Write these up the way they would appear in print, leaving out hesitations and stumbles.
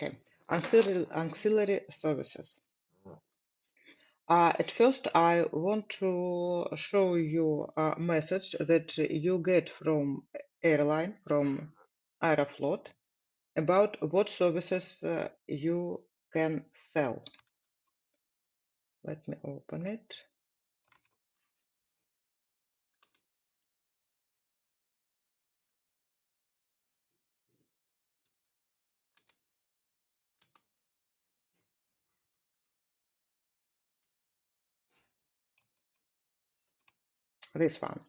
Okay, auxiliary services. At first, I want to show you a message that you get from airline, from Aeroflot, about what services you can sell. Let me open it. This one.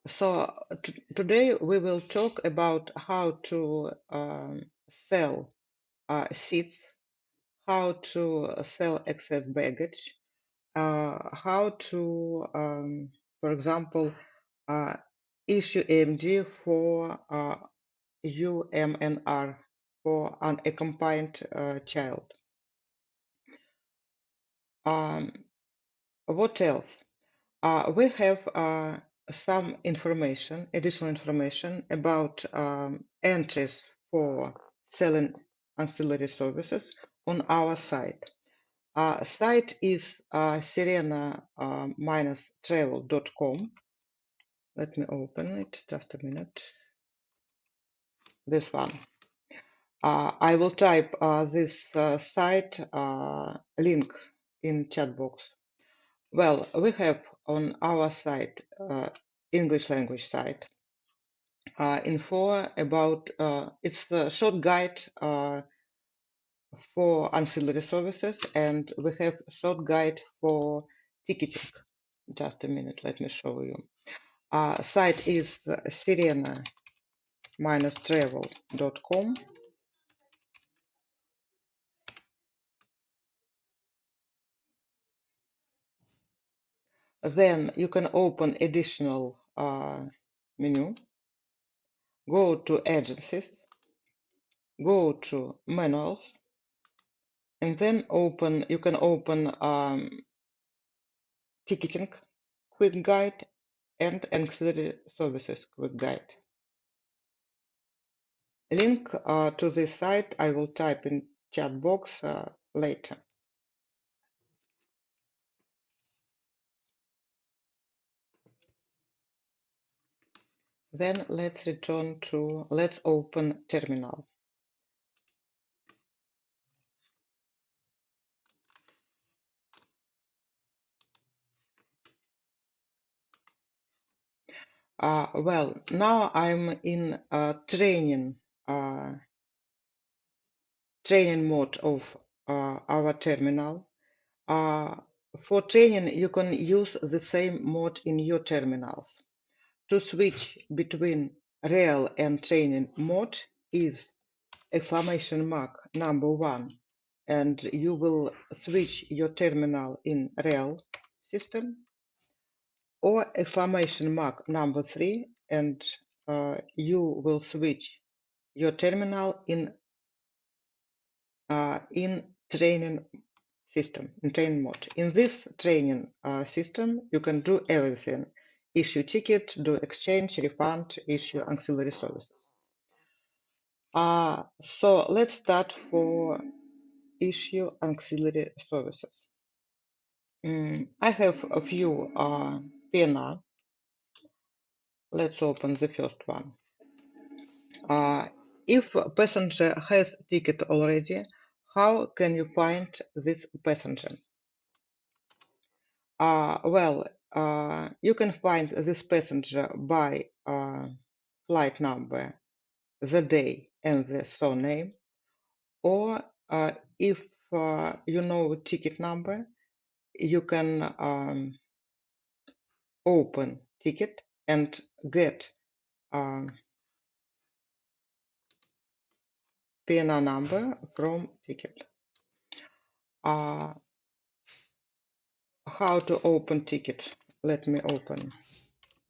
So today we will talk about how to sell seats, how to sell excess baggage, how to, for example, uh, issue AMD for UMNR for unaccompanied child. What else? We have some information, additional information about entries for selling ancillary services on our site. Site is Sirena-Trävел.com. Let me open it, just a minute. This one. I will type this site link in chat box. Well, we have on our site, English language site, info about it's a short guide for ancillary services, and we have short guide for ticketing. Just a minute, let me show you. Site is Sirena-Trävел.com. Then you can open additional menu, go to agencies, go to manuals, and then you can open ticketing quick guide and ancillary services quick guide. Link to this site I will type in chat box later. Then let's open terminal. Well, now I'm in training mode of our terminal. For training, you can use the same mode in your terminals. To switch between real and training mode is !1, and you will switch your terminal in real system, or !3, and you will switch your terminal in training system, in training mode. In this training system, you can do everything: issue ticket, do exchange, refund, issue ancillary services. So let's start for issue ancillary services. I have a few PNR. Let's open the first one. If a passenger has ticket already, how can you find this passenger? Well, you can find this passenger by flight number, the day, and the surname, or if you know ticket number, you can open ticket and get PNR number from ticket. How to open ticket? Let me open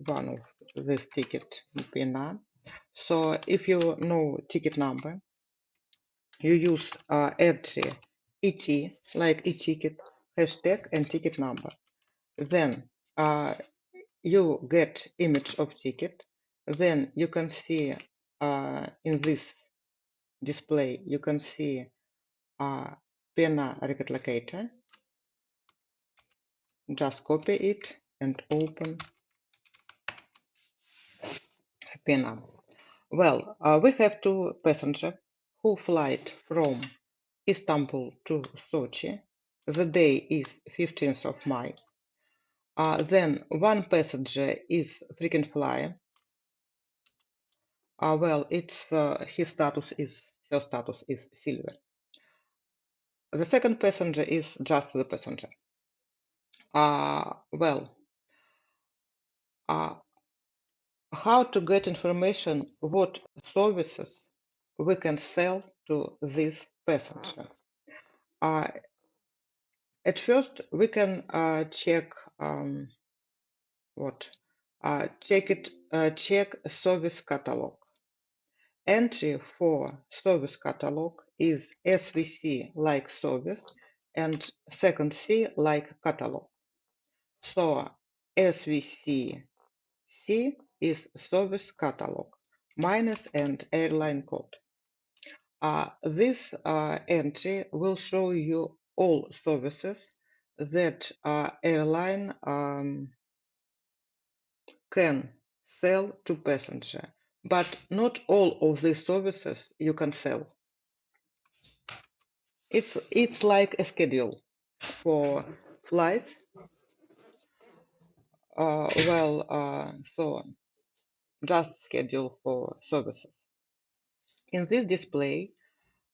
one of this ticket PNR. So if you know ticket number, you use entry ET, like e-ticket, hashtag, and ticket number. Then you get image of ticket. Then you can see in this display, you can see PNA record locator. Just copy it and open PNA. Well, we have two passengers who flight from Istanbul to Sochi. The day is 15th of May. Then one passenger is frequent flyer. Well, it's her status is silver. The second passenger is just the passenger. Well, how to get information what services we can sell to this passenger? At first, we can check check service catalog. Entry for service catalog is SVC like service and second C like catalog. So SVC C is service catalog minus and airline code. This entry will show you all services that airline can sell to passenger, but not all of these services you can sell. It's like a schedule for flights. So just schedule for services. In this display,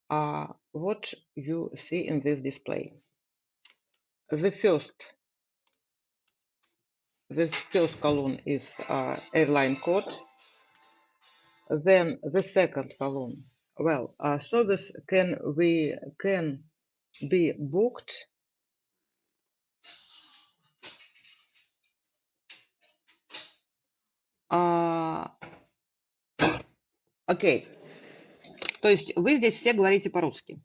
what you see in this display? The first column is airline code. Then the second column. Well, service can be booked Окей. То есть вы здесь все говорите по-русски.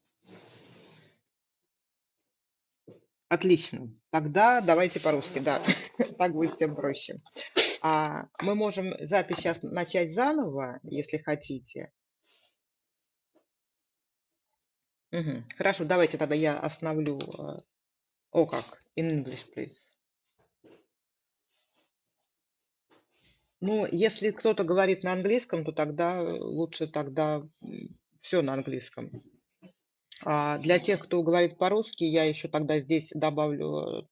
Отлично. Тогда давайте по-русски, да. Так будет всем проще. Мы можем запись сейчас начать заново, если хотите. Хорошо, давайте тогда я остановлю. Как? In English, please. Ну, если кто-то говорит на английском, то тогда лучше все на английском. Для тех, кто говорит по-русски, я еще тогда здесь добавлю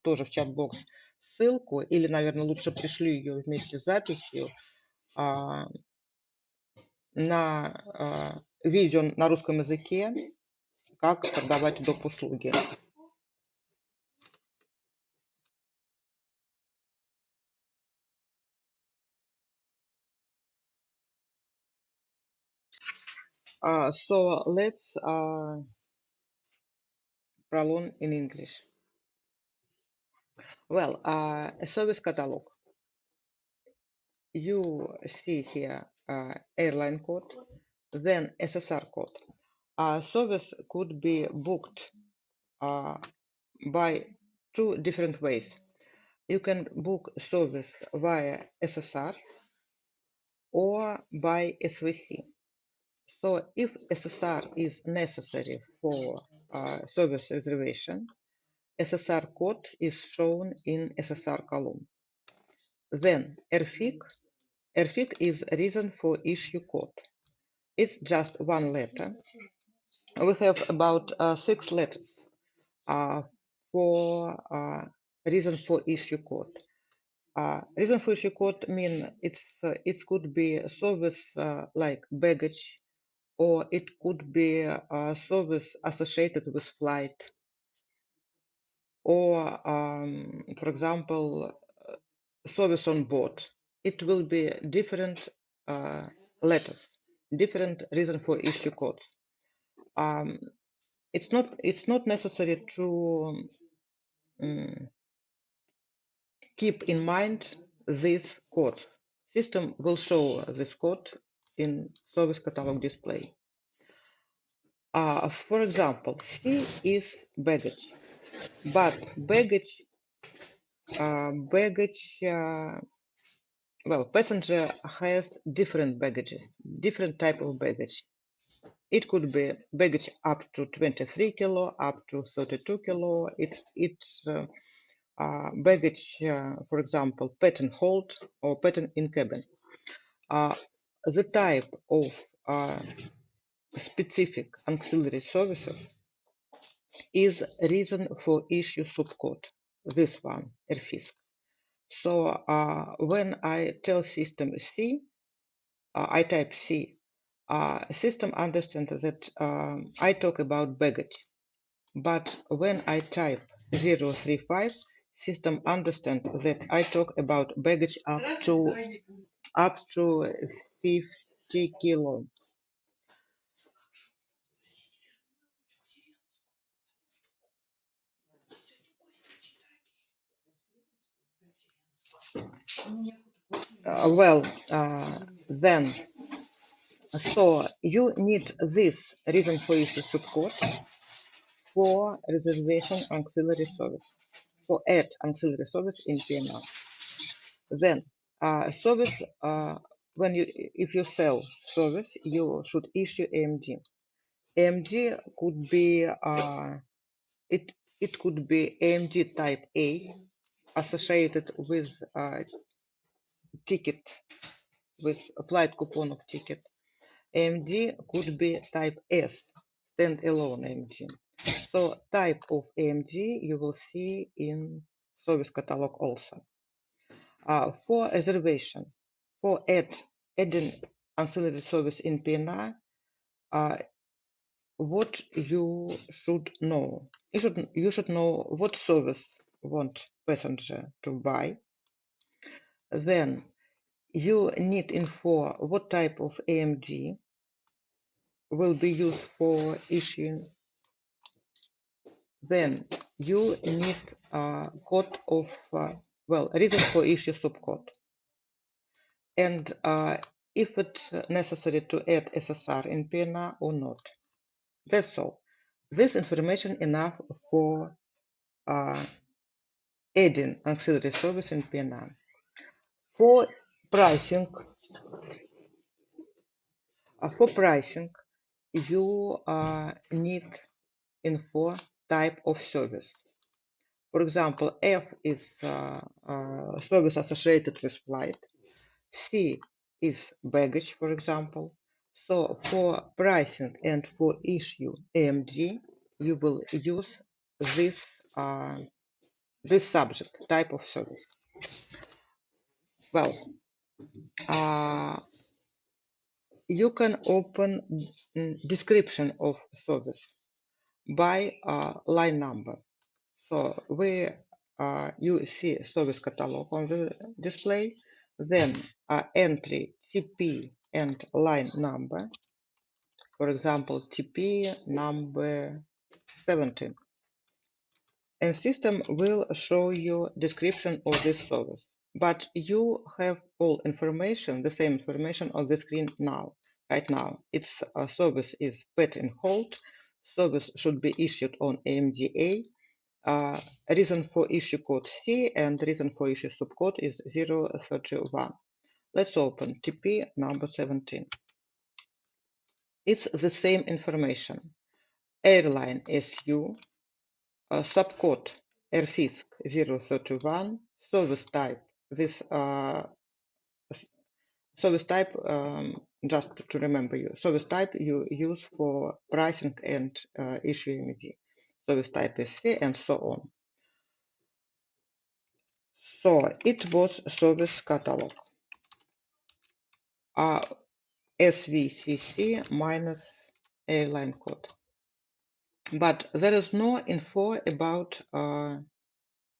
тоже в чат-бокс ссылку, или, наверное, лучше пришлю ее вместе с записью на видео на русском языке, как продавать доп. Услуги. So let's prolong in English. Well, a service catalog. You see here airline code, then SSR code. Service could be booked by two different ways. You can book service via SSR or by SVC. So if SSR is necessary for service reservation, SSR code is shown in SSR column. Then RFIC is reason for issue code. It's just one letter. We have about 6 letters for reason for issue code. Reason for issue code mean it could be a service like baggage, or it could be a service associated with flight, or for example, service on board. It will be different letters, different reason for issue codes. It's not necessary to keep in mind this code. System will show this code in service catalog display. For example, C is baggage, but baggage, passenger has different baggages, different type of baggage. It could be baggage up to 23 kilo, up to 32 kilo. It's baggage, for example, pattern hold or pattern in cabin. The type of specific ancillary services is reason for issue subcode. This one, RFISC. So when I tell system C, I type C, system understands that I talk about baggage. But when I type 035, system understands that I talk about baggage up to 50 kilo. Then, so you need this reason for issue subcode for reservation ancillary service, for add ancillary service in PNL. Then, service, if you sell service, you should issue AMD. AMD could be it could be AMD type A associated with ticket, with a flight coupon of ticket. AMD could be type S, standalone AMD. So type of AMD you will see in service catalog also. For reservation, for adding ancillary service in PNR, what you should know. You should know what service want passenger to buy. Then you need info what type of AMD will be used for issuing. Then you need code of reason for issue subcode, and if it's necessary to add SSR in PNR or not. That's all. This information enough for adding ancillary service in PNR. For pricing, you need info type of service. For example, F is service associated with flight. C is baggage, for example. So for pricing and for issue AMD, you will use this this subject type of service. Well, you can open description of service by line number. So you see service catalog on the display, then entry TP and line number. For example, TP number 17. And system will show you description of this service. But you have all information, the same information on the screen now. Right now, its service is put in hold. Service should be issued on AMDA. Reason for issue code C and reason for issue subcode is 031. Let's open TP number 17. It's the same information. Airline SU, subcode RFISC 031, service type. This service type, just to remember you, service type you use for pricing and issuing AMD. Service type is C and so on. So it was service catalog. SVCC minus airline code. But there is no info about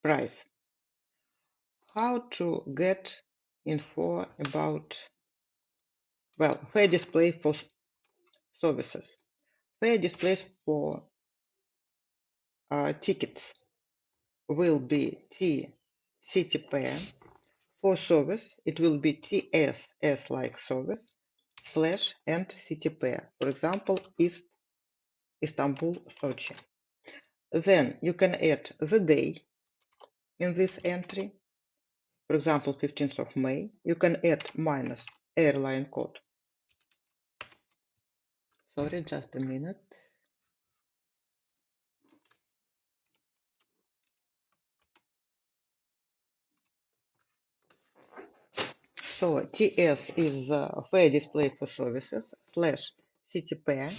price. How to get info about, fair display for services. Fair displays for tickets will be TCTP. For service, it will be TSS like service / and CTP. For example, Istanbul, Sochi. Then you can add the day in this entry. For example, 15th of May. You can add minus airline code. Sorry, just a minute. So TS is fare display for services / city pair,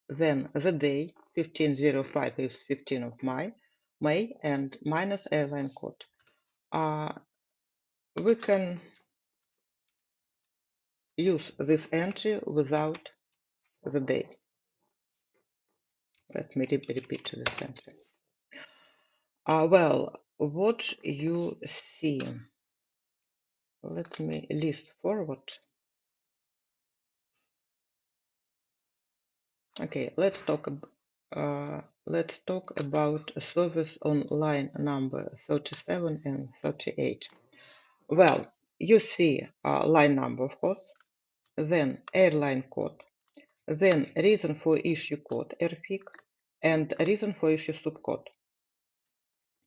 then the day 1505 is 15 of May, and minus airline code. We can use this entry without the day. Let me repeat this entry. Well, what you see, let me list forward. Okay, let's talk about a service on line number 37 and 38. Well, you see line number, of course, then airline code, then reason for issue code RFIC, and reason for issue subcode.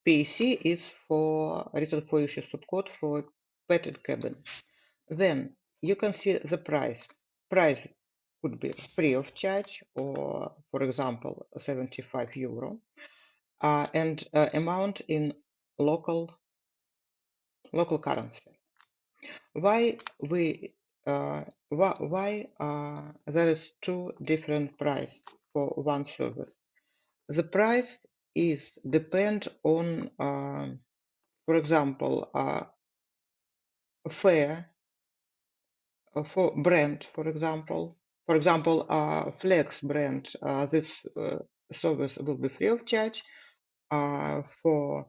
PEC is for reason for issue subcode for padded cabin. Then you can see the price. Price could be free of charge or, for example, 75 euro, and amount in local currency. Why there is two different price for one service? The price is depend on, for example, fare for brand, for example. For example, Flex brand, this service will be free of charge. For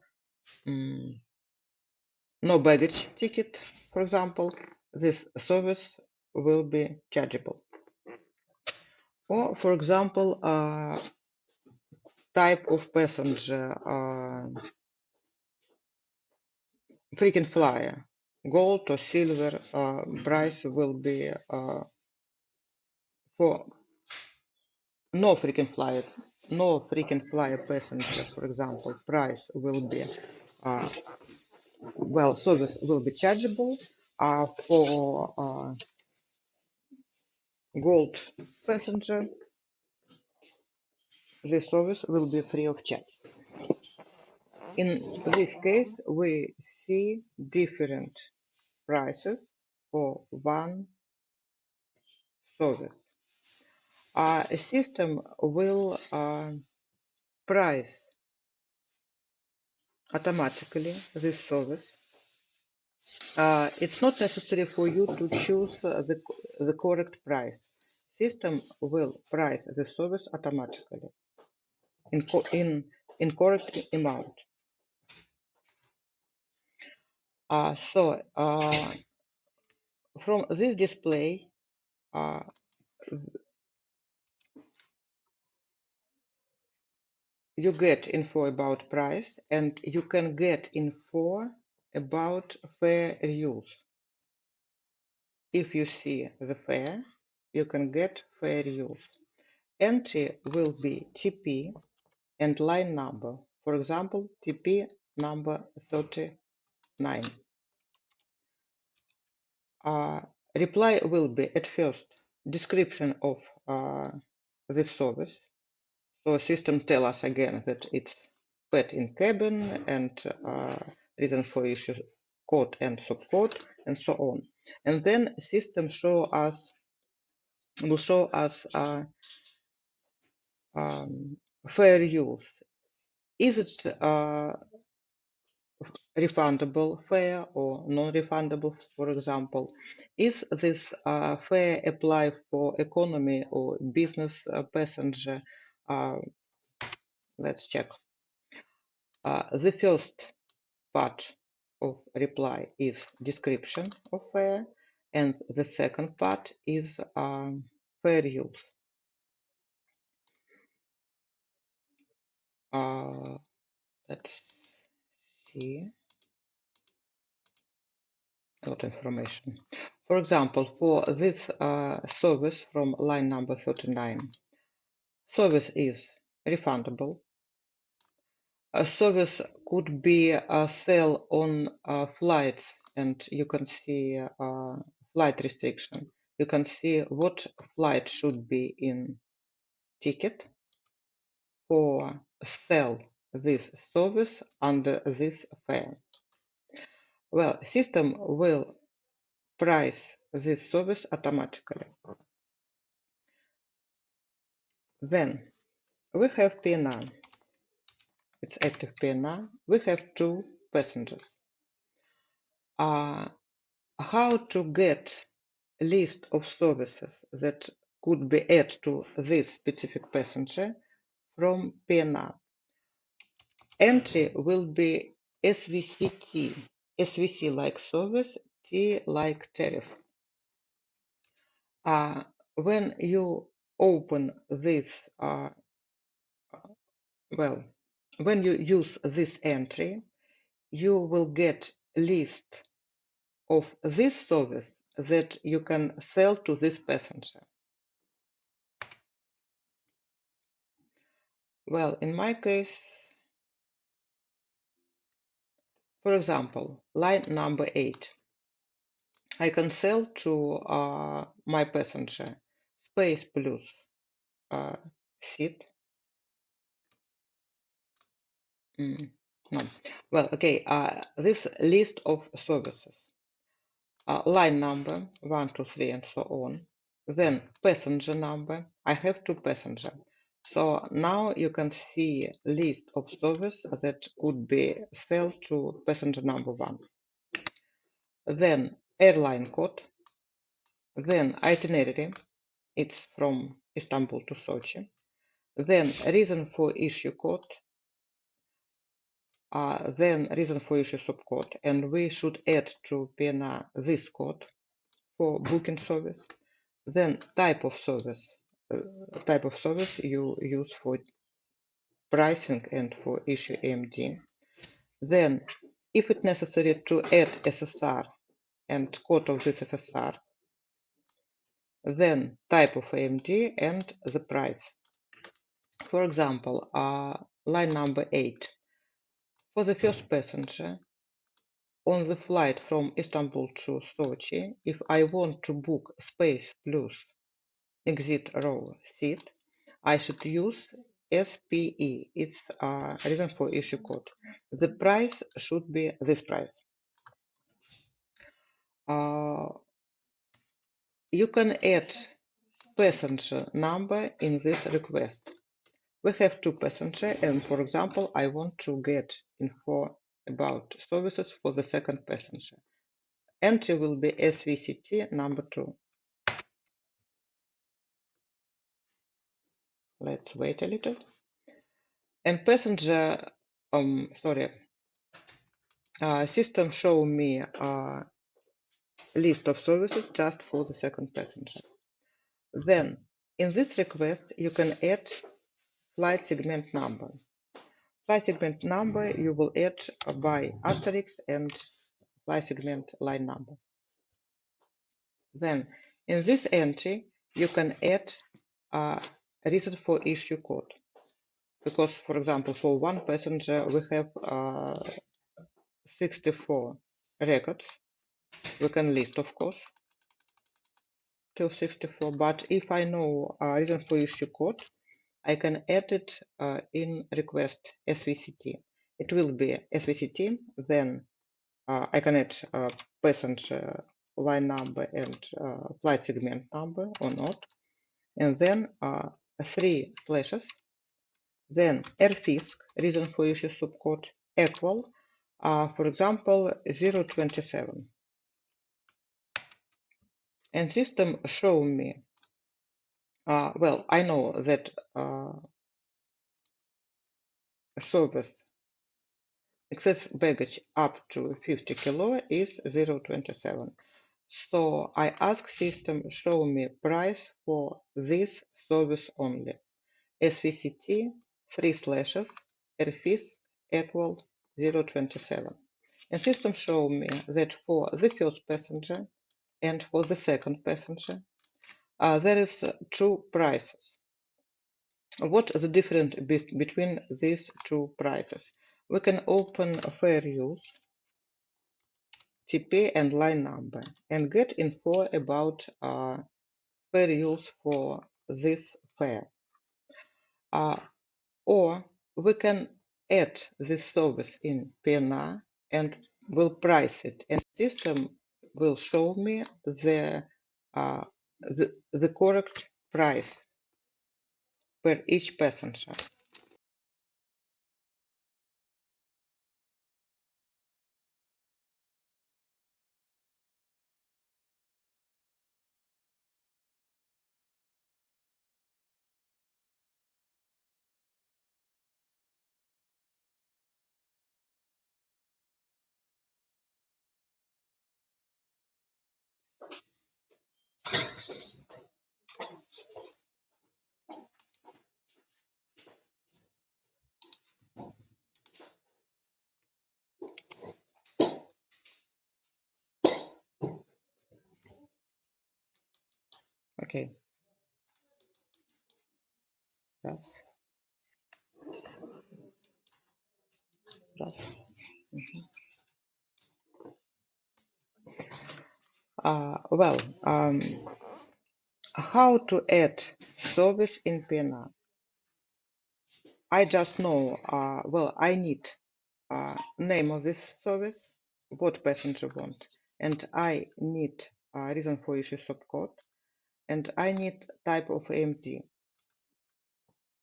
no baggage ticket, for example, this service will be chargeable. Or, for example, type of passenger, frequent flyer, gold or silver, price will be for no frequent flyer passenger, for example, price will be service will be chargeable. For gold passenger, the service will be free of charge. In this case, we see different prices for one service. A system will price automatically this service. It's not necessary for you to choose the correct price. System will price the service automatically in correct amount. From this display, you get info about price, and you can get info about fare use. If you see the fare, you can get fare use. Entry will be TP and line number. For example, TP number 39. Reply will be at first description of this service. So system tell us again that it's pet in cabin and reason for issue code and subcode and so on. And then system will show us fair use. Is it refundable fare or non-refundable, for example? Is this fare apply for economy or business passenger? Let's check. The first part of reply is description of fare, and the second part is fare use. Let's see. A lot of information. For example, for this service from line number 39, service is refundable. A service could be a sale on flights, and you can see flight restriction. You can see what flight should be in ticket for sell this service under this fare. Well, system will price this service automatically. Then we have PNR. It's active PNR. We have 2 passengers. How to get list of services that could be added to this specific passenger from PNR? Entry will be SVCT, SVC like service, T like tariff. When you open this, when you use this entry, you will get list of this service that you can sell to this passenger. Well, in my case, for example, line number 8. I can sell to my passenger space plus seat. No. Well, okay, this list of services. Line number 1, 2, 3, and so on. Then passenger number. I have 2 passengers. So now you can see list of service that could be sold to passenger number 1. Then airline code. Then itinerary. It's from Istanbul to Sochi. Then reason for issue code. Then reason for issue subcode. And we should add to PNR this code for booking service. Then type of service. Type of service you use for pricing and for issue AMD. Then, if it's necessary to add SSR and code of this SSR, then type of AMD and the price. For example, line number 8. For the first passenger, on the flight from Istanbul to Sochi, if I want to book space plus exit row seat, I should use SPE. It's a reason for issue code. The price should be this price. You can add passenger number in this request. We have 2 passengers, and for example, I want to get info about services for the second passenger. Entry will be SVCT number 2. Let's wait a little. And passenger, system show me a list of services just for the second passenger. Then, in this request, you can add flight segment number. Flight segment number you will add by asterisk and flight segment line number. Then, in this entry, you can add a reason for issue code. Because, for example, for one passenger, we have 64 records. We can list, of course, till 64. But if I know a reason for issue code, I can add it in request SVCT. It will be SVCT, then I can add passenger line number and flight segment number or not, and then 3 slashes, then RFISC, reason for issue subcode, equal, for example, 027. And system show me, well, I know that service excess baggage up to 50 kilo is 0.27. So I ask system show me price for this service only. SVCT 3 slashes RFIS equal 0.27. And system show me that for the first passenger and for the second passenger there is 2 prices. What is the difference between these 2 prices? We can open fare use, TP and line number and get info about fare use for this fare. Or we can add this service in PNR and will price it, and the system will show me the correct price per each passenger. Okay. Yes. Yes. Well, how to add service in PNR? I just know, well, I need name of this service, what passenger want, and I need reason for issue subcode, and I need type of AMD.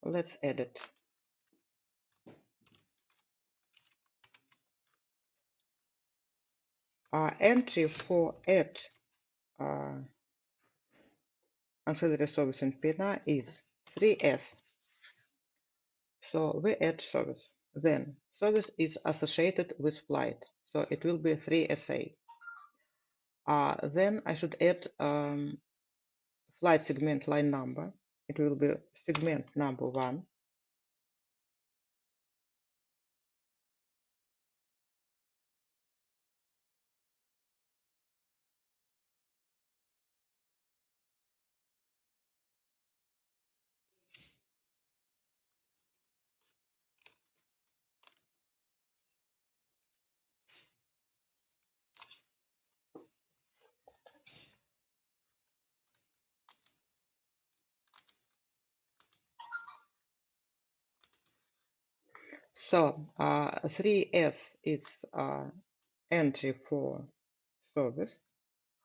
Let's add it. Entry for add ancillary service in PNR is 3S. So we add service. Then service is associated with flight, so it will be 3SA. Then I should add flight segment line number. It will be segment number 1. So 3S is entry for service.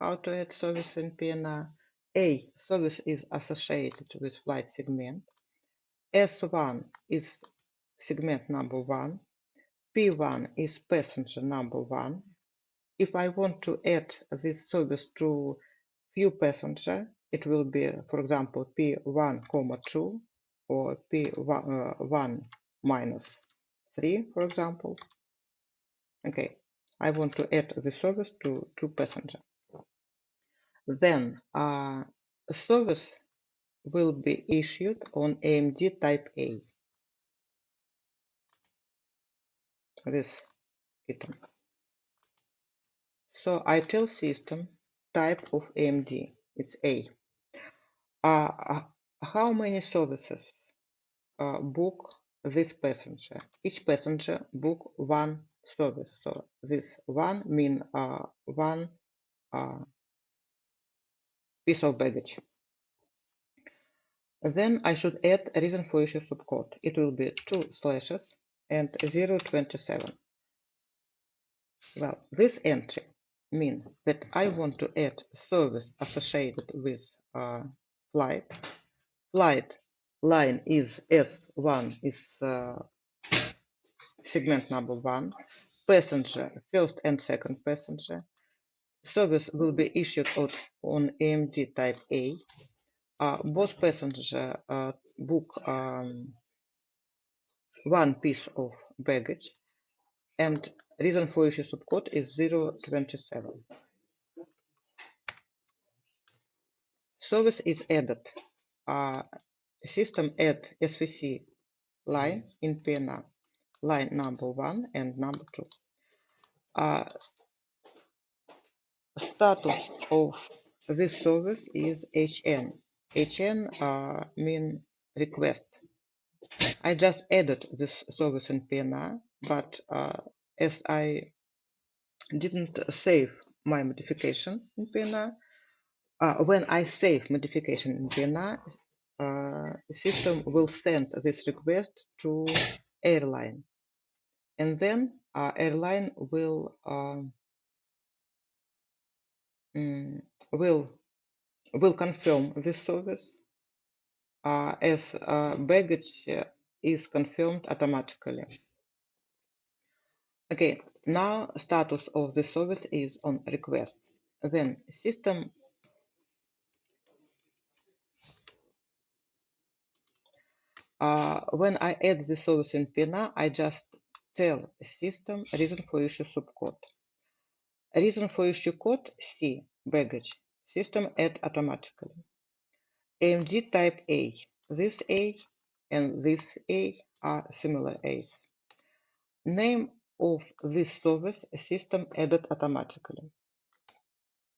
How to add service in PNR? A service is associated with flight segment. S1 is segment number 1. P1 is passenger number 1. If I want to add this service to few passenger, it will be, for example, P1, 2 or P1 minus 3, for example. Okay, I want to add the service to passenger. Then a service will be issued on AMD type A. This item. So I tell system type of AMD, it's A. How many services book this passenger? Each passenger book one service. So this one mean one piece of baggage. Then I should add a reason for issue subcode. It will be 2 slashes and 027. Well, this entry means that I want to add service associated with flight. Flight line is S1 is segment number 1. Passenger, first and second passenger. Service will be issued on AMD type A. Both passengers book one piece of baggage, and reason for issue subcode is 027. Service is added. System add SVC line in PNR, line number 1 and number 2. Status of this service is HN. HN mean request. I just added this service in PNR, but as I didn't save my modification in PNR, when I save modification in PNR, system will send this request to airline, and then airline mm, will confirm this service as baggage is confirmed automatically. Okay, now status of the service is on request. Then system when I add the service in PNA, I just tell system reason for issue subcode. Reason for issue code C baggage. System add automatically. AMD type A. This A and this A are similar A's. Name of this service system added automatically.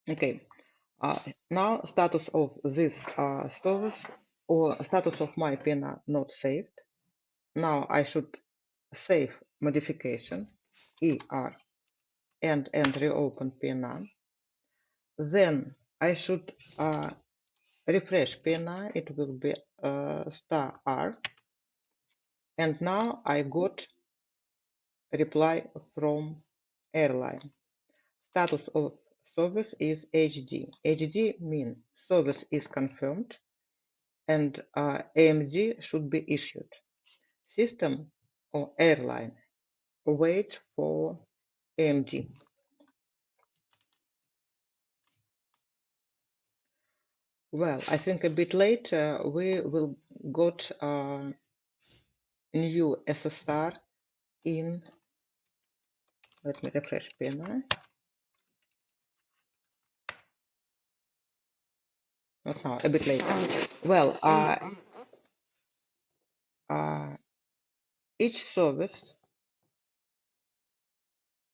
Okay. Now status of this service or status of my PNA not saved. Now I should save modification ER and reopen PNA. Then I should refresh PNA. It will be star R. And now I got reply from airline. Status of service is HD. HD means service is confirmed and AMD should be issued. System or airline wait for AMD. Well, I think a bit later we will got new SSR in, let me refresh PNI. Not now, a bit later. Well, each service,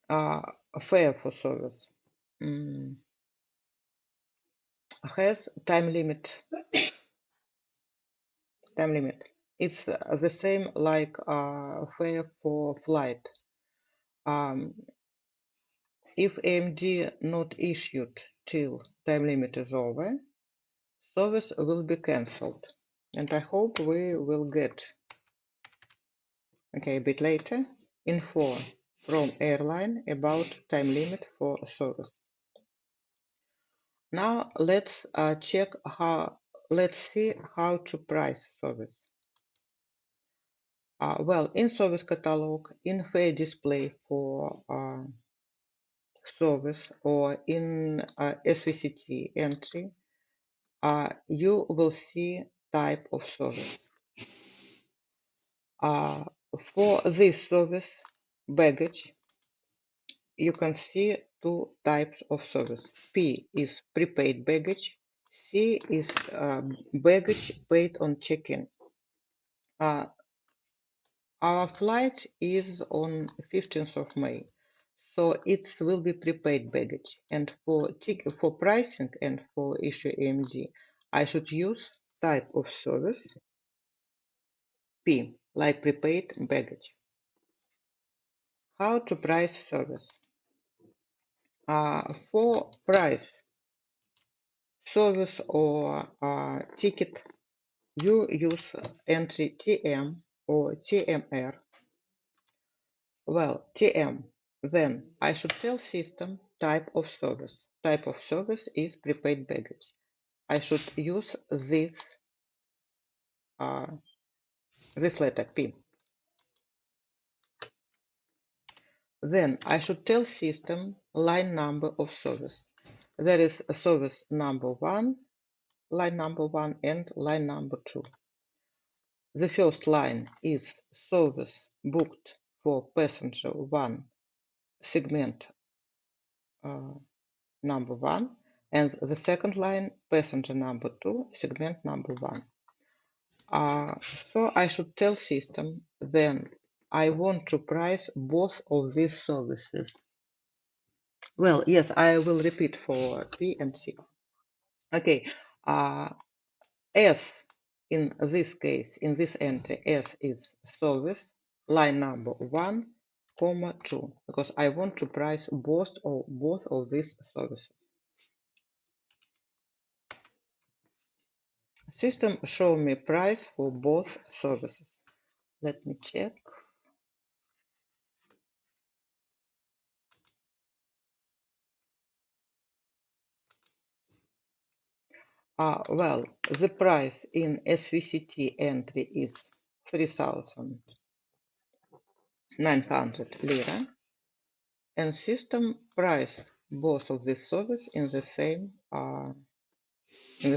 fare for service, has time limit. Time limit. It's the same like fare for flight. If AMD not issued till time limit is over, service will be cancelled. And I hope we will get, okay, a bit later, info from airline about time limit for service. Now let's check how, let's see how to price service. Well, in service catalog, in fare display for service or in SVCT entry, you will see type of service. For this service, baggage, you can see two types of service. P is prepaid baggage. C is baggage paid on check-in. Our flight is on 15th of May, so it will be prepaid baggage. And for pricing and for issue AMD, I should use type of service P, like prepaid baggage. How to price service? For price service or ticket, you use entry TM or TMR. Well, TM. Then I should tell system type of service. Type of service is prepaid baggage. I should use this letter P. Then I should tell system line number of service. There is a service number 1, line number 1 and line number 2. The first line is service booked for passenger 1 segment number 1, and the second line passenger number 2 segment number 1. So I should tell system then I want to price both of these services. Well, yes, I will repeat for P and C. Okay, S in this case, in this entry, S is service, line number 1, comma 2, because I want to price both of these services. System show me price for both services. Let me check. Well, the price in SVCT entry is 3,900 lira, and system price both of these services in the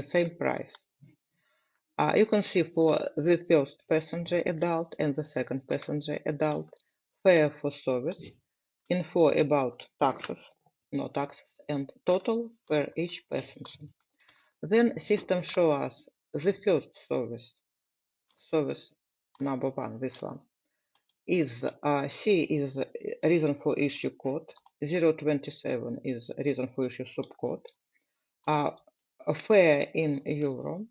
same price. You can see for the first passenger adult and the second passenger adult, fare for service, info about taxes, no taxes, and total per each passenger. Then system show us the first service number one, this one, is C is reason for issue code, 027 is reason for issue subcode, a fare in euro,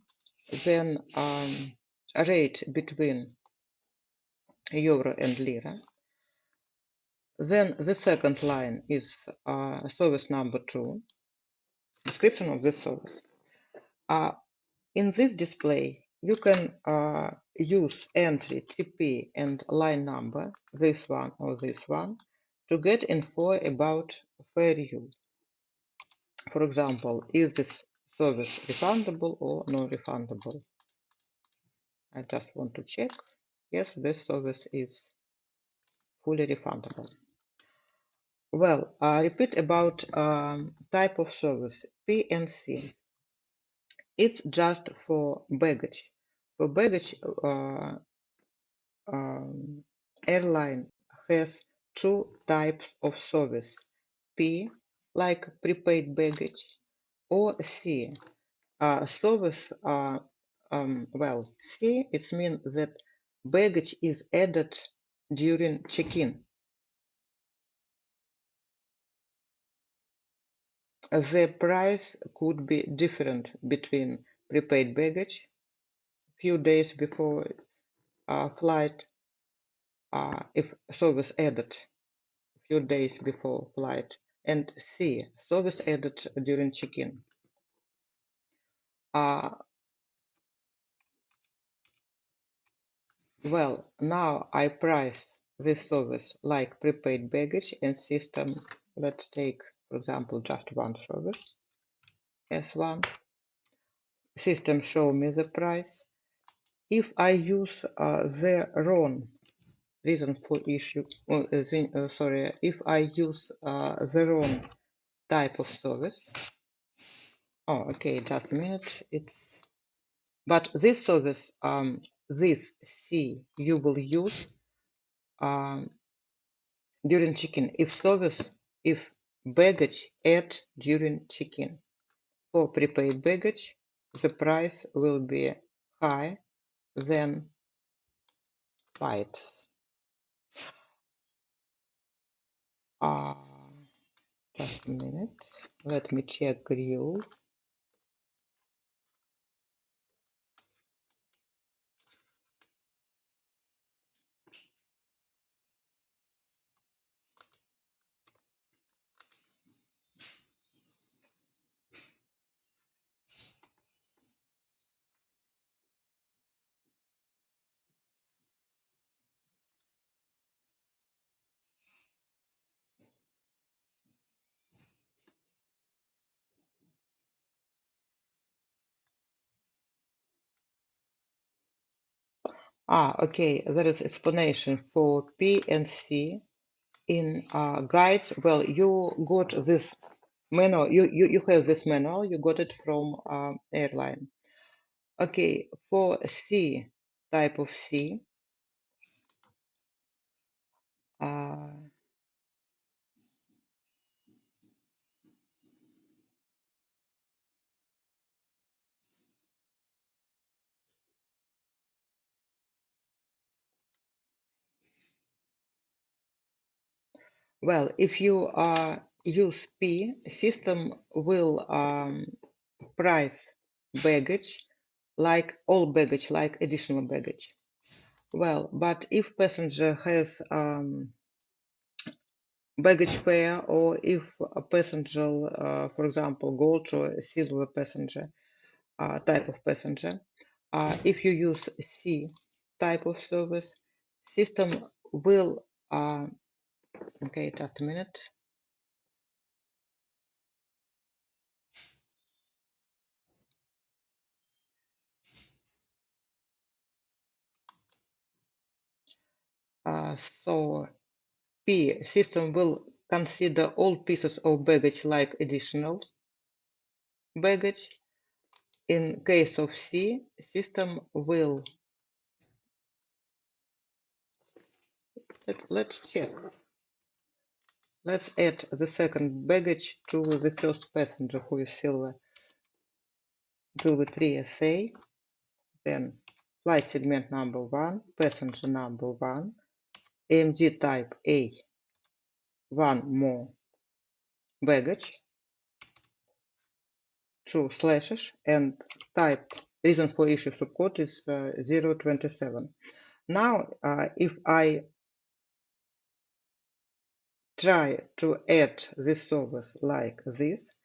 then rate between euro and lira. Then the second line is service number two, description of this service. In this display, you can use entry TP and line number, this one or this one, to get info about fare use. For example, is this service refundable or non-refundable? I just want to check. Yes, this service is fully refundable. Well, repeat about type of service, P and C. It's just for baggage. For baggage, airline has two types of service, P, like prepaid baggage, or C, service, well, C, it means that baggage is added during check-in. The price could be different between prepaid baggage, few days before flight, if service added few days before flight, and C, service added during check-in. Well, now I price this service like prepaid baggage and system. Let's take, for example, just one service, S1. System show me the price. If I use the wrong reason for issue, if I use the wrong type of service. Oh, okay, just a minute. But this service, this C, you will use during check-in. If baggage add during check-in. For prepaid baggage, the price will be higher than flights. Just a minute. Let me check rule. Okay, there is explanation for P and C in guides. Well, you got this manual, you have this manual, you got it from airline. Okay, for C, type of C, well, if you use P, system will price baggage like all baggage, like additional baggage. Well, but if passenger has baggage fare, or if a passenger, for example, gold or silver passenger type of passenger, if you use C type of service, system will, okay, just a minute. So P system will consider all pieces of baggage like additional baggage. In case of C, system will, let's check. Let's add the second baggage to the first passenger who is silver. Do the 3SA, then flight segment number 1, passenger number 1, AMG type A, one more baggage, 2 slashes, and type reason for issue subcode is 027. Now, if I try to add this service like this,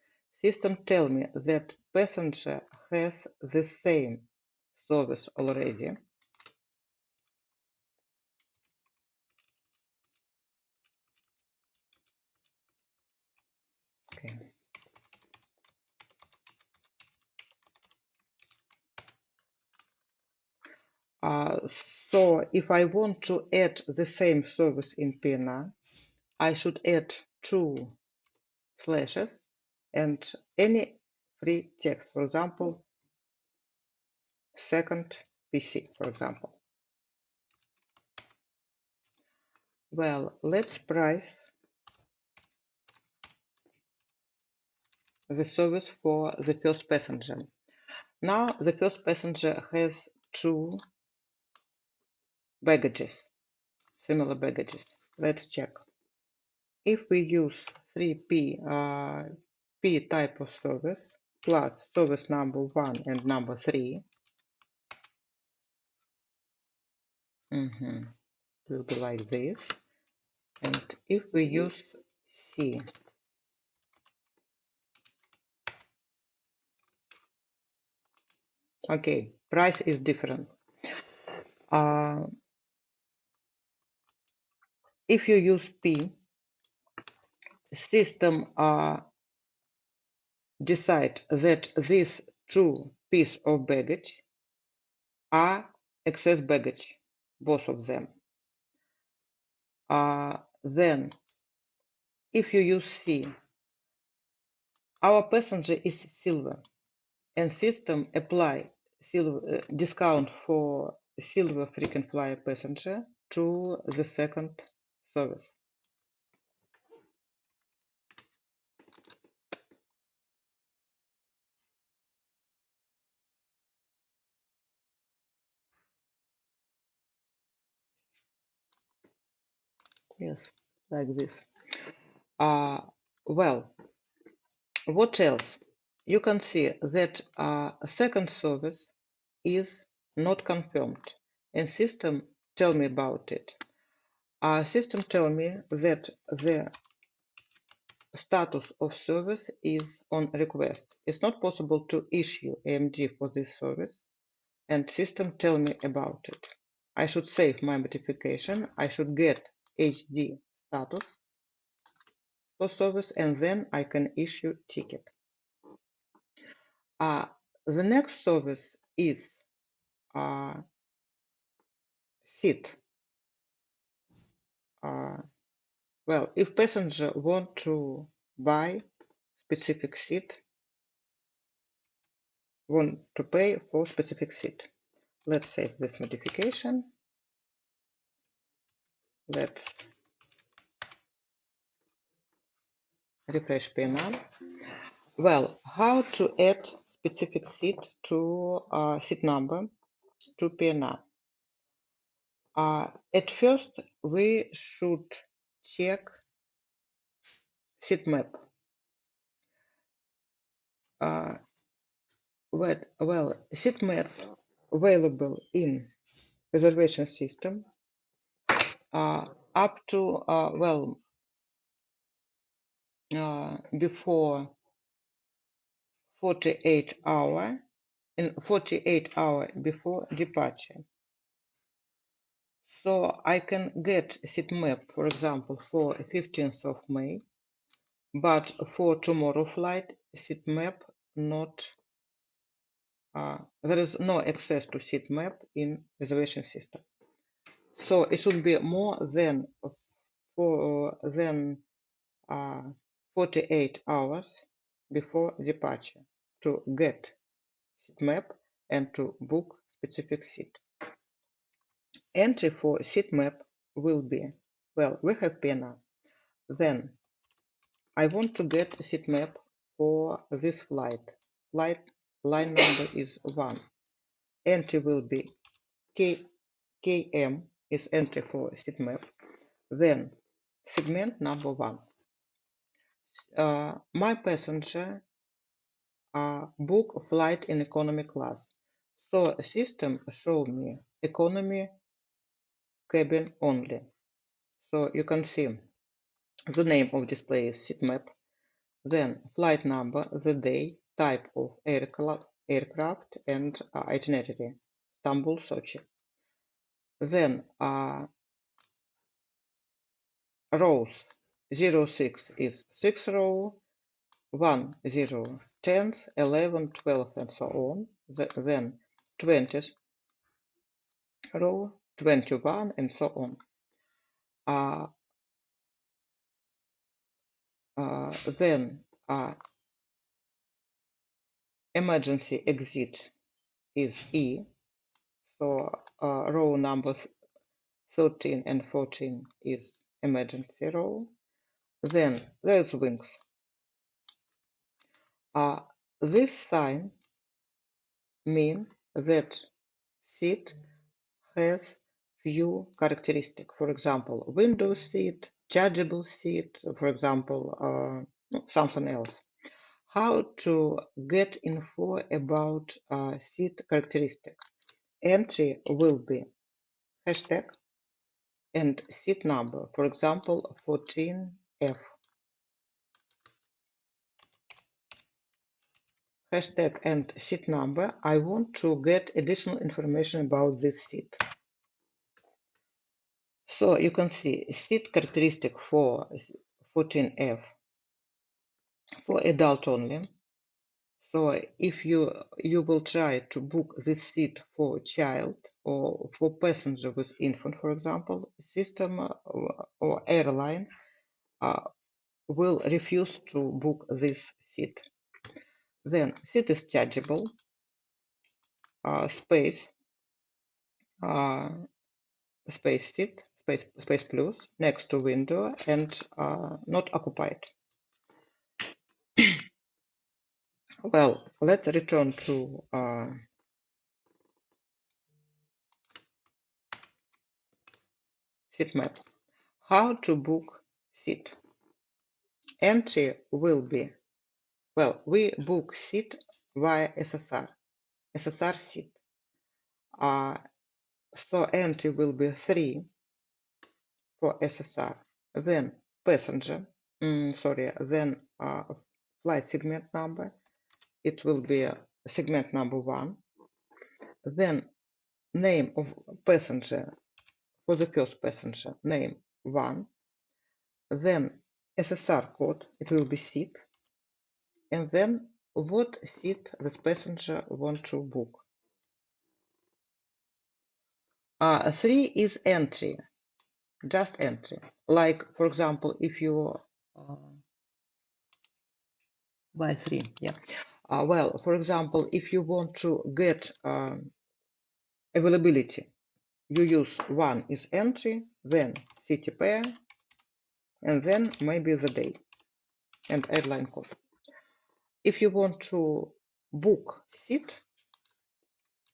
system tell me that passenger has the same service already. Okay. So if I want to add the same service in PNR, I should add 2 slashes and any free text, for example, second PC, for example. Well, let's price the service for the first passenger. Now the first passenger has 2 baggages, similar baggages. Let's check. If we use 3P P type of service plus service number 1 and number 3, will be like this. And if we use C, okay, price is different. If you use P, system decide that these 2 pieces of baggage are excess baggage, both of them. Then, if you use C, our passenger is silver, and system apply silver discount for silver frequent flyer passenger to the second service. Yes, like this. Well, what else? You can see that a second service is not confirmed, and system tell me about it. System tell me that the status of service is on request. It's not possible to issue AMD for this service, and system tell me about it. I should save my modification. I should get HD status for service, and then I can issue ticket. The next service is seat. Well, if passenger want to buy specific seat, want to pay for specific seat. Let's save this modification. Let's refresh PNL. Well, how to add specific seat to seat number to PNL? At first, we should check seat map. Well, seat map available in reservation system up to before 48 hours in 48 hours before departure. So I can get seat map, for example, for 15th of May, but for tomorrow flight, seat map not, there is no access to seat map in reservation system. So it should be more than 48 hours before departure to get seat map and to book specific seat. Entry for seat map will be, well, we have PNR. Then I want to get a seat map for this flight. Flight line number is 1. Entry will be KM is entry for seat map. Then segment number 1. My passenger book flight in economy class. So system show me economy cabin only. So you can see the name of display is seat map. Then flight number, the day, type of aircraft, and itinerary, Istanbul, Sochi. Then rows, 06 is 6 row, 1, 0, 10th, 11, 12, and so on. Then 20th row, 21, and so on. Then emergency exit is E. So row number 13 and 14 is emergency row. Then there's wings. This sign means that seat has few characteristics. For example, window seat, chargeable seat, for example, something else. How to get info about seat characteristics? Entry will be hashtag and seat number, for example, 14F. Hashtag and seat number. I want to get additional information about this seat. So you can see seat characteristic for 14F for adult only. So if you will try to book this seat for child or for passenger with infant, for example, system or airline will refuse to book this seat. Then seat is chargeable, space seat, space plus, next to window, and not occupied. Well, let's return to seat map. How to book seat? Entry will be, well, we book seat via SSR seat. So entry will be 3 for SSR. Then passenger, then flight segment number. It will be segment number 1. Then name of passenger for the first passenger, name 1. Then SSR code, it will be seat. And then what seat this passenger want to book. 3 is entry, just entry. Like, for example, if you by 3, yeah. Well, for example, if you want to get availability, you use 1 is entry, then city pair, and then maybe the day and airline code. If you want to book seat,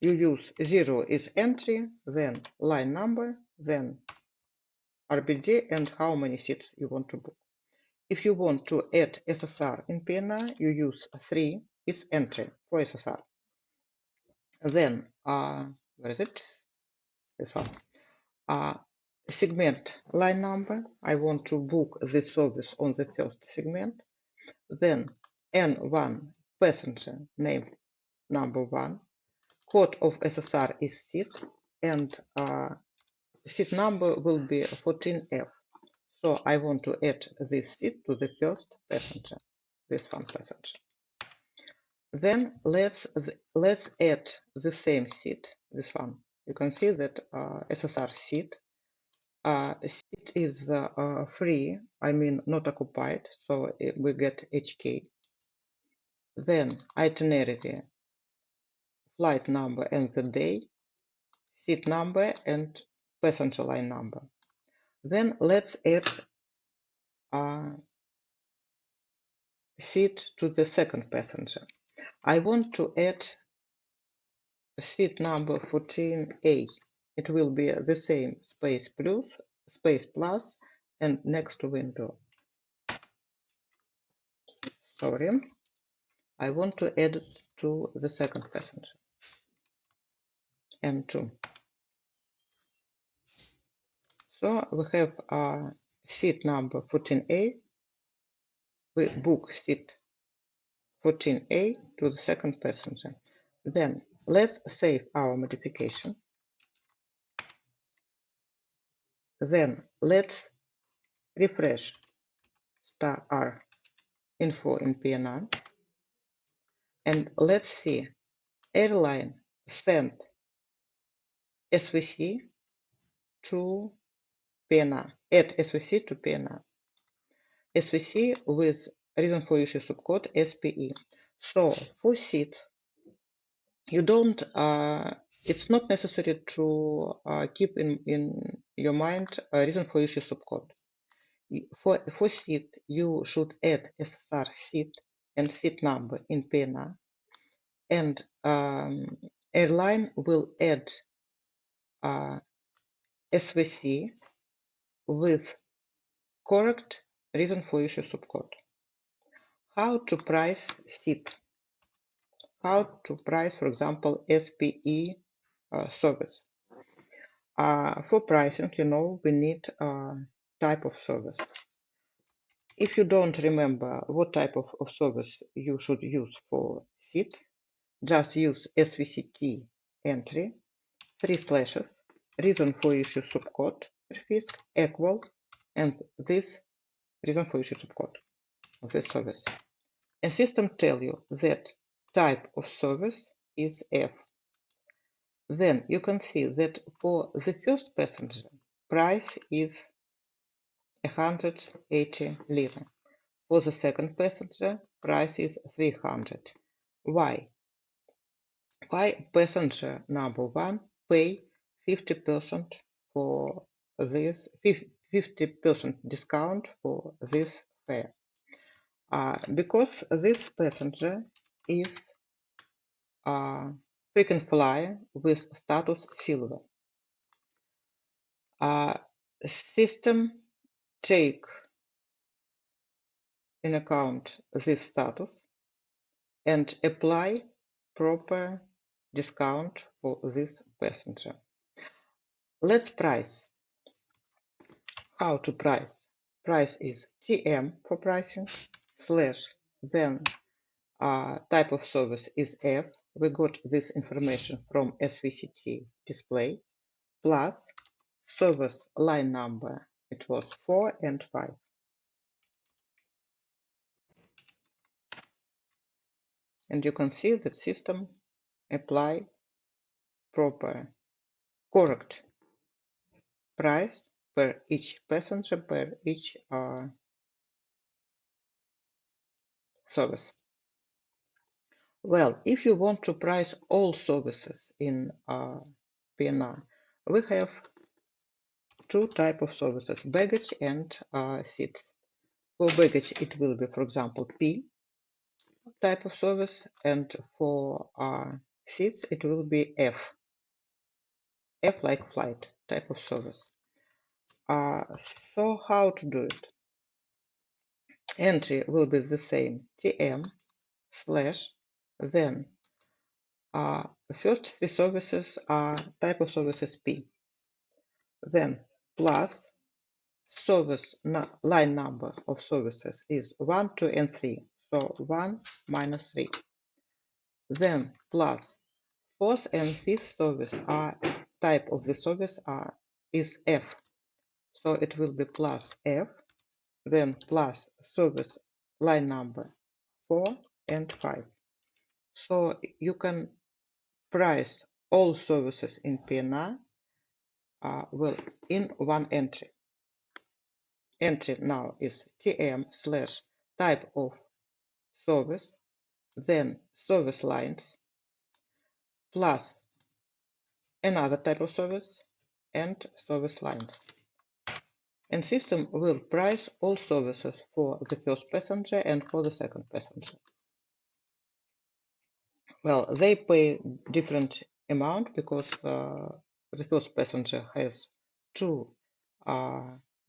you use 0 is entry, then line number, then RBD, and how many seats you want to book. If you want to add SSR in PNR, you use 3 is entry for SSR. Then, where is it? This one. Segment line number. I want to book this service on the first segment. Then N1 passenger name number 1. code of SSR is seat, and seat number will be 14F. So I want to add this seat to the first passenger, this one passenger. Then let's add the same seat, this one. You can see that SSR seat. Seat is free, I mean not occupied, so we get HK. Then itinerary, flight number and the day, seat number and passenger line number. Then let's add seat to the second passenger. I want to add seat number 14A. It will be the same space plus, and next window. Sorry, I want to add it to the second passenger. And 2. So we have seat number 14A. We book seat 14A to the second passenger. Then let's save our modification. Then let's refresh *R info in PNR. And let's see, airline sent SVC to PNR, add SVC to PNR. SVC with reason for issue subcode SPE. So for seats, you don't, it's not necessary to keep in your mind a reason for issue subcode. For seat, you should add SSR seat and seat number in PNR, and airline will add SVC with correct reason for issue subcode. How to price seat? How to price, for example, SPE service? For pricing, we need type of service. If you don't remember what type of service you should use for seats, just use SVCT entry, 3 slashes, reason for issue subcode, equal, and this reason for issue subcode of this service. And system tell you that type of service is F. Then you can see that for the first passenger, price is 180 lira. For the second passenger, price is 300. Why? Why passenger number 1 pay 50% for this 50% discount for this fare? Because this passenger is frequent flyer with status silver. System take in account this status and apply proper discount for this passenger. Let's price. How to price? Price is TM for pricing, slash, then type of service is F. We got this information from SVCT display, plus service line number. It was 4 and 5. And you can see that system apply proper correct price per each passenger, per each service. Well, if you want to price all services in PNR, we have 2 types of services, baggage and seats. For baggage, it will be, for example, P type of service, and for seats, it will be F. F like flight type of service. So how to do it? Entry will be the same, TM slash, then first 3 services are type of services P, then plus service line number of services is 1, 2, and 3, so 1 minus 3, then plus Fourth and fifth service are type of the service is F. So it will be plus F, then plus service line number 4 and 5. So you can price all services in PNR well in one entry. Entry now is TM slash type of service, then service lines plus another type of service and service lines. And system will price all services for the first passenger and for the second passenger. Well, they pay different amount because the first passenger has 2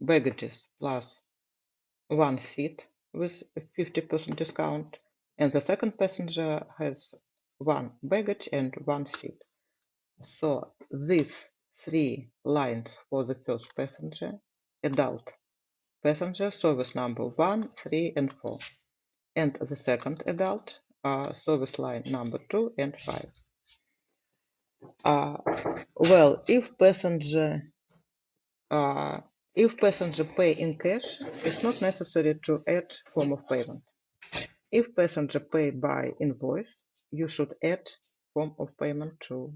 baggages plus 1 seat with a 50% discount, and the second passenger has 1 baggage and 1 seat. So these 3 lines for the first passenger, adult passenger, service number 1, 3, and 4, and the second adult service line number 2 and 5. Well, if passenger pay in cash, it's not necessary to add form of payment. If passenger pay by invoice, you should add form of payment to.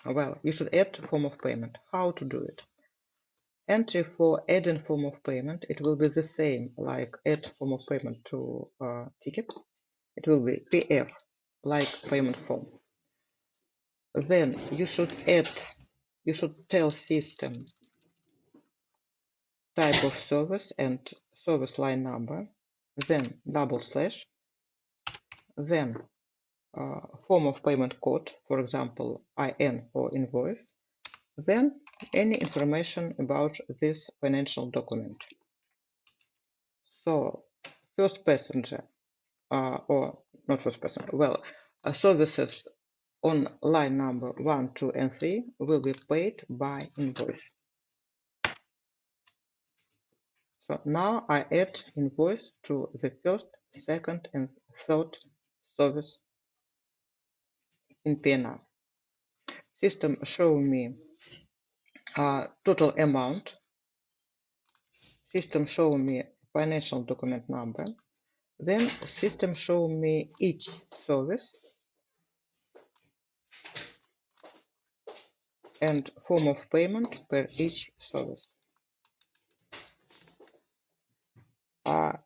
Well, you should add form of payment. How to do it? Entry for adding form of payment, it will be the same like add form of payment to ticket. It will be PF, like payment form. Then you should tell system type of service and service line number, then double slash, then form of payment code, for example, IN for invoice, then any information about this financial document. So first passenger, or not first passenger, well, services on line number 1, 2, and 3 will be paid by invoice. So now I add invoice to the first, second, and third service in PNR. System show me total amount. System show me financial document number. Then system show me each service and form of payment per each service.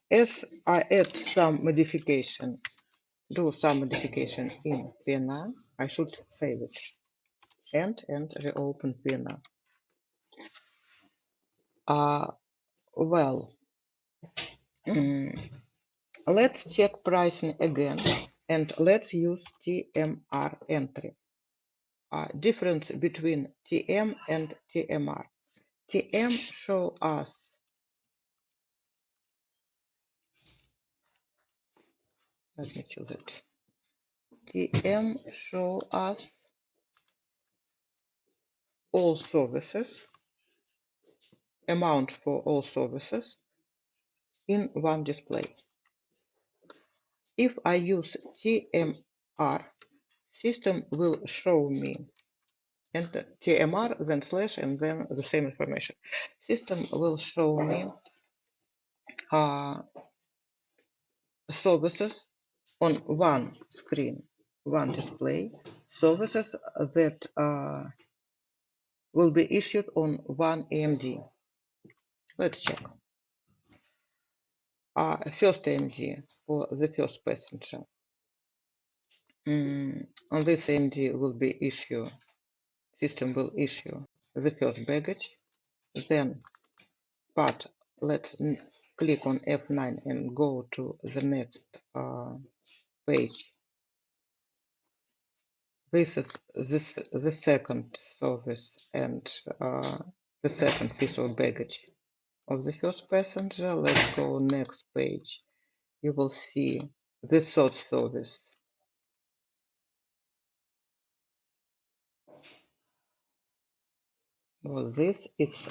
As I add some modification, do some modification in PNR, I should save it and reopen PNR. Well, let's check pricing again and let's use TMR entry. Difference between TM and TMR. TM show us let me choose it. TM show us all services, amount for all services in one display. If I use TMR, system will show me and TMR, then slash, and then the same information. System will show me services on one screen, one display, services that will be issued on one AMD. Let's check. First AMD for the first passenger. On this AMD will be issue, system will issue the first baggage. Then, but let's click on F9 and go to the next page. This is the second service and the second piece of baggage of the first passenger. Let's go next page. You will see the third service. Well, this it's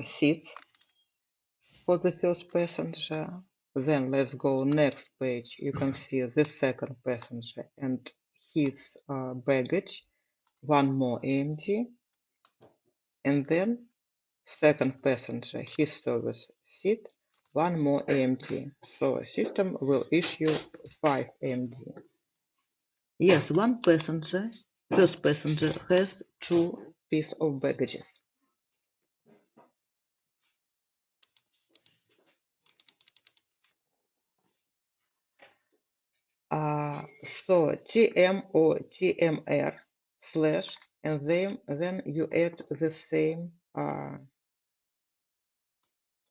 seats for the first passenger. Then let's go next page. You can see the second passenger and his baggage, one more AMD, and then second passenger, his service seat, one more AMD. So system will issue 5 AMD. Yes, one passenger, first passenger has 2 pieces of baggages. So TM or TMR slash, and then you add the same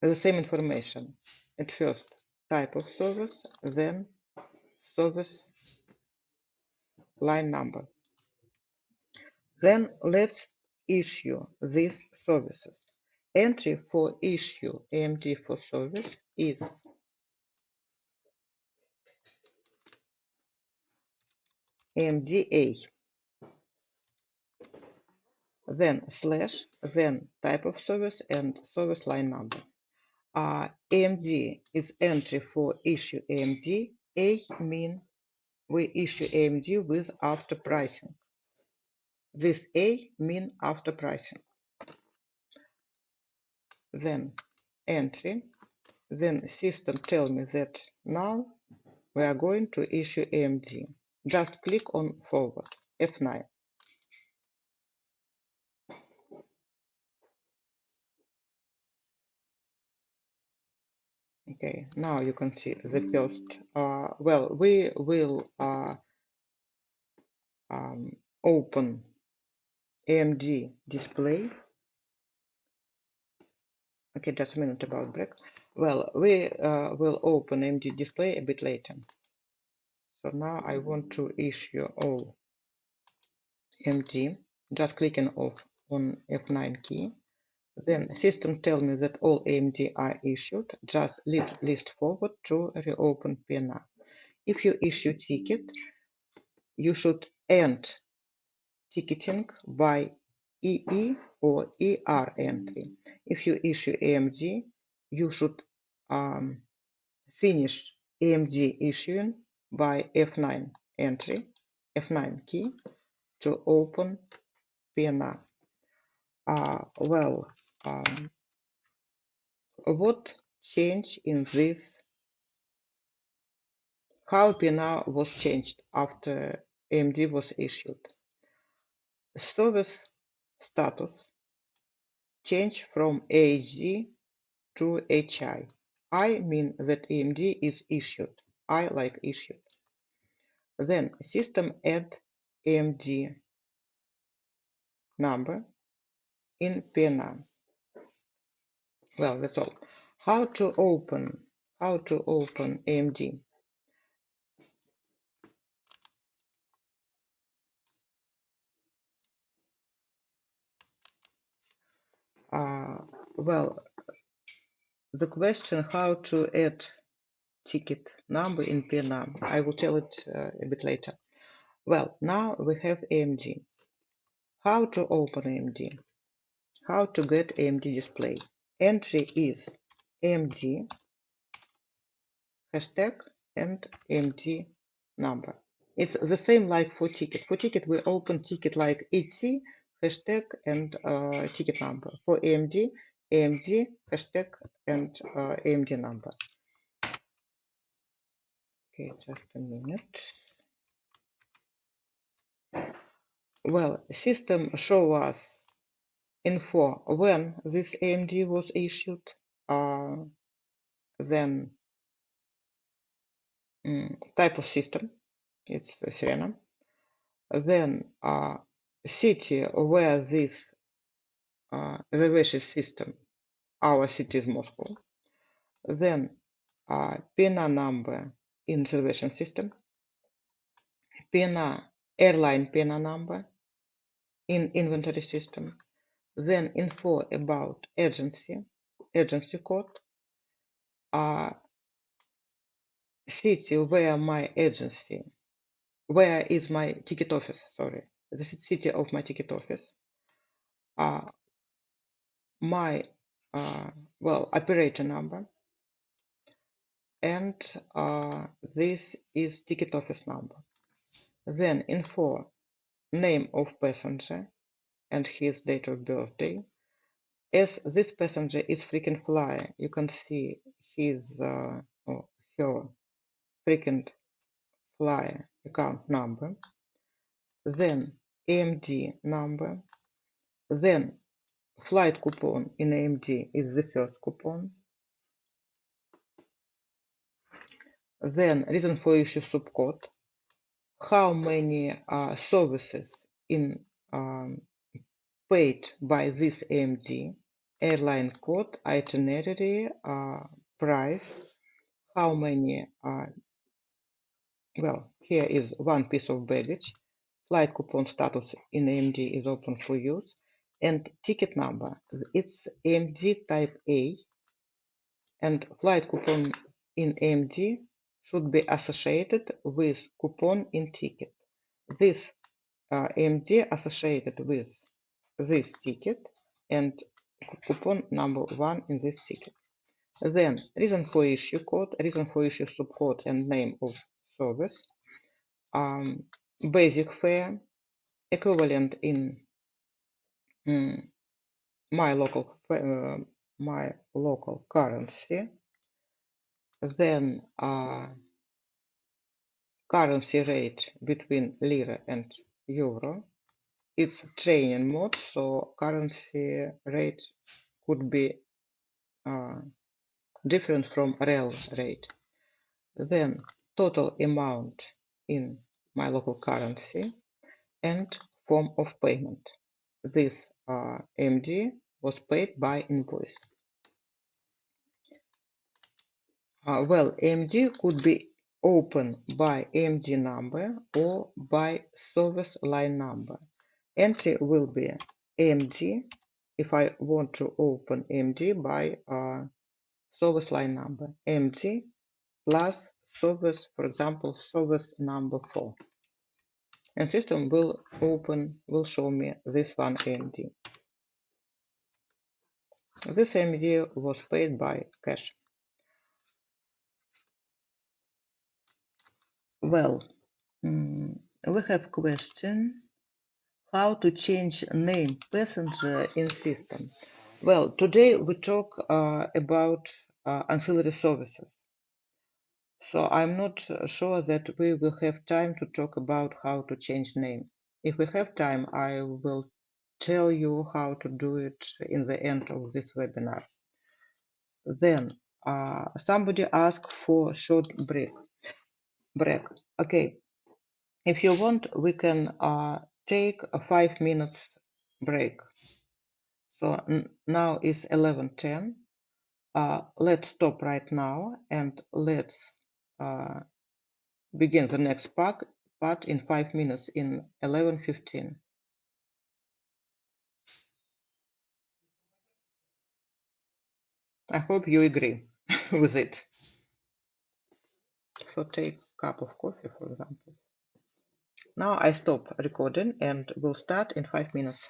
information. At first, type of service, then service line number. Then let's issue these services. Entry for issue AMD for service is AMDA, then slash, then type of service and service line number. AMD is entry for issue AMD. A mean we issue AMD with after pricing. This A mean after pricing. Then entry. Then system tell me that now we are going to issue AMD. Just click on forward, F9. Okay, now you can see the first. Well, we will open AMD display. Okay, just a minute about break. Well, we will open AMD display a bit later. So now I want to issue all AMD. Just clicking off on F9 key. Then system tell me that all AMD are issued. Just list forward to reopen PNR. If you issue ticket, you should end ticketing by EE or ER entry. If you issue AMD, you should finish AMD issuing by F9 entry, F9 key to open PNR. Well, what changed in this? How PNR was changed after AMD was issued? Service status changed from AHD to HI. I mean that AMD is issued. I like issued. Then system add AMD number in PNR. Well, that's all. How to open AMD? Well, the question how to add ticket number in PNR, I will tell it a bit later. Well, now we have AMD. How to open AMD? How to get AMD display? Entry is AMD hashtag and AMD number. It's the same like for ticket. For ticket, we open ticket like ET hashtag and ticket number. For AMD, AMD hashtag and AMD number. Okay, just a minute. Well, system show us info when this AMD was issued, then type of system, it's Sirena, then city where this reservation system, our city is Moscow, then PNR number in reservation system, PNR airline PNR number in inventory system, then info about agency code, city where my agency, where is my ticket office, sorry, the city of my ticket office, my well operator number, and this is ticket office number. Then info, name of passenger and his date of birthday. As this passenger is frequent flyer, you can see his or her frequent flyer account number, then AMD number, then flight coupon in AMD is the first coupon, then reason for issue subcode, how many services in paid by this AMD, airline code, itinerary, price, how many, well, here is one piece of baggage, flight coupon status in AMD is open for use, and ticket number, it's AMD type A, and flight coupon in AMD should be associated with coupon in ticket. This AMD associated with this ticket and coupon number 1 in this ticket. Then reason for issue code, reason for issue subcode, and name of service. Basic fare, equivalent in my local currency. Then currency rate between lira and euro. It's training mode, so currency rate could be different from real rate. Then total amount in my local currency and form of payment. This AMD was paid by invoice. Well, AMD could be opened by AMD number or by service line number. Entry will be AMD if I want to open AMD by service line number. AMD plus service, for example, service number 4. And system will show me this one AMD. This AMD was paid by cash. Well, we have question how to change name passenger in system. Well, today we talk about ancillary services. So I'm not sure that we will have time to talk about how to change name. If we have time, I will tell you how to do it in the end of this webinar. Then somebody asked for short break. Okay, if you want, we can take a 5 minutes break. So now is 11:10. Let's stop right now and let's begin the next part in 5 minutes in 11:15. I hope you agree with it. So take a cup of coffee, for example. Now I stop recording and we'll start in 5 minutes.